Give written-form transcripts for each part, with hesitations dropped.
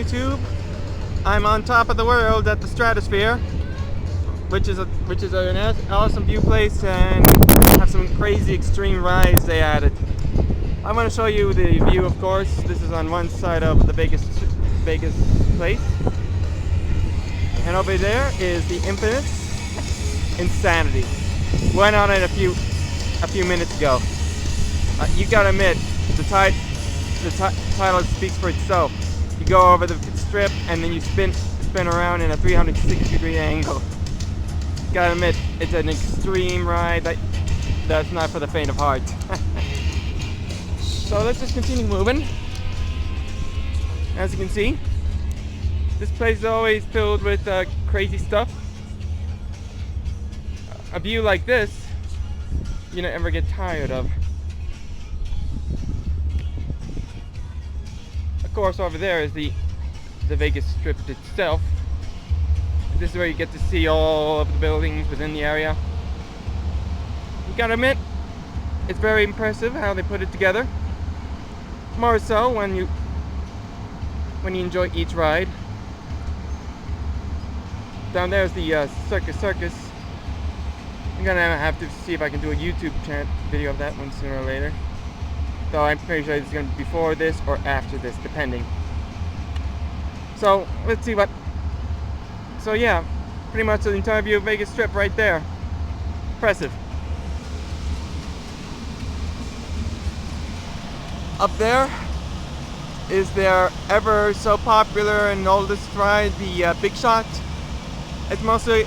YouTube. I'm on top of the world at the Stratosphere, which is an awesome view place and have some crazy extreme rides they added. I'm going to show you the view, of course. This is on one side of the Vegas place, and over there is the infamous Insanity. Went on it a few minutes ago. You gotta admit, the title speaks for itself. You go over the strip and then you spin around in a 360-degree angle. Gotta admit, it's an extreme ride that's not for the faint of heart. So let's just continue moving. As you can see, this place is always filled with crazy stuff. A view like this, you never get tired of. Of course, over there is the Vegas Strip itself. This is where you get to see all of the buildings within the area. You gotta admit, it's very impressive how they put it together. More so when you enjoy each ride. Down there is the Circus. I'm gonna have to see if I can do a YouTube video of that one sooner or later. Though I'm pretty sure it's gonna be before this or after this, depending. So let's see what. So yeah, pretty much the entire view of Vegas Strip right there. Impressive. Up there is their ever so popular and oldest ride, the Big Shot. It's mostly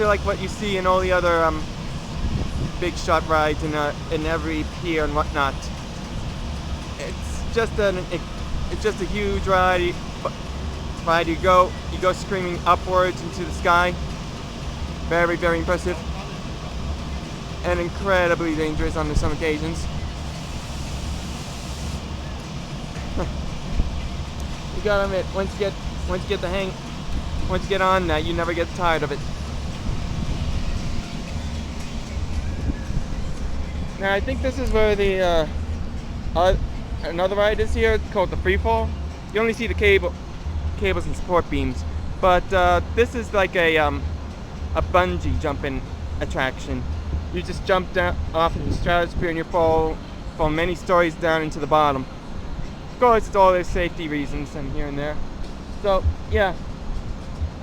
like what you see in all the other Big Shot rides in every pier and whatnot. It's just a huge ride. You go screaming upwards into the sky. Very, very impressive, and incredibly dangerous on some occasions. You gotta admit, once you get the hang. Once you get on that, you never get tired of it. Now I think this is where the another ride is here. It's called the Free Fall. You only see the cables and support beams, but this is like a bungee jumping attraction. You just jump down off of the stratosphere and you fall many stories down into the bottom. Of course, it's all their safety reasons and here and there. So yeah.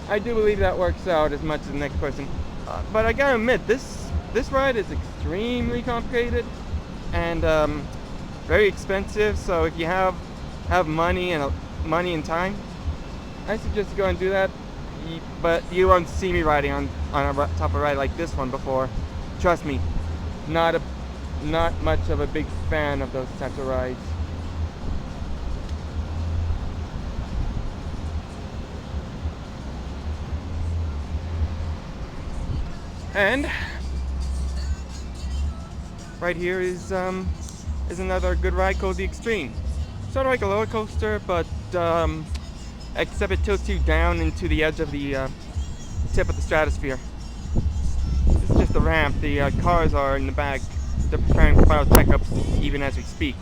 I do believe that works out as much as the next person, but I gotta admit, this ride is extremely complicated and very expensive. So if you have money and time, I suggest you go and do that. But you won't see me riding on top of a ride like this one before. Trust me, not much of a big fan of those types of rides. And right here is another good ride called the Extreme. Sort of like a roller coaster, but except it tilts you down into the edge of the tip of the stratosphere. This is just a ramp. The cars are in the back. They're preparing for final checkups even as we speak.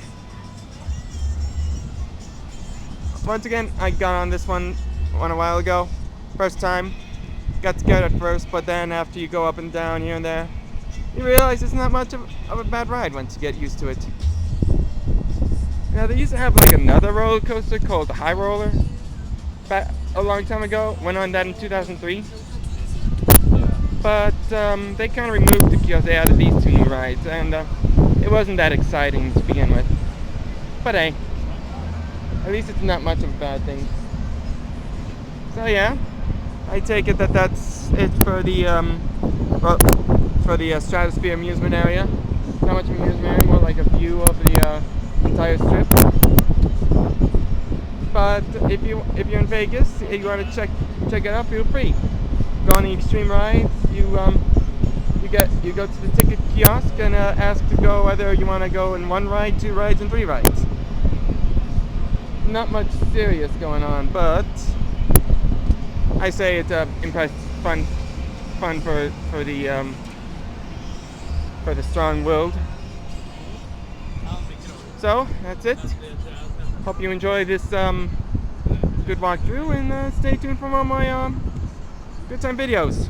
Once again, I got on this one a while ago. First time. Got scared at first, but then after you go up and down here and there, you realize it's not much of a bad ride once you get used to it. Now they used to have like another roller coaster called the High Roller back a long time ago. Went on that in 2003, but they kind of removed it because they added these two new rides, and it wasn't that exciting to begin with. But hey, at least it's not much of a bad thing. So yeah. I take it that's it for the Stratosphere amusement area. Not much of an amusement area, more like a view of the entire strip. But if you're in Vegas, if you want to check it out, feel free. Go on the extreme rides. You go to the ticket kiosk and ask to go whether you want to go in 1 ride, 2 rides, and 3 rides. Not much serious going on, but I say it's fun for the strong-willed. So that's it. Hope you enjoy this good walkthrough, and stay tuned for more of my good time videos.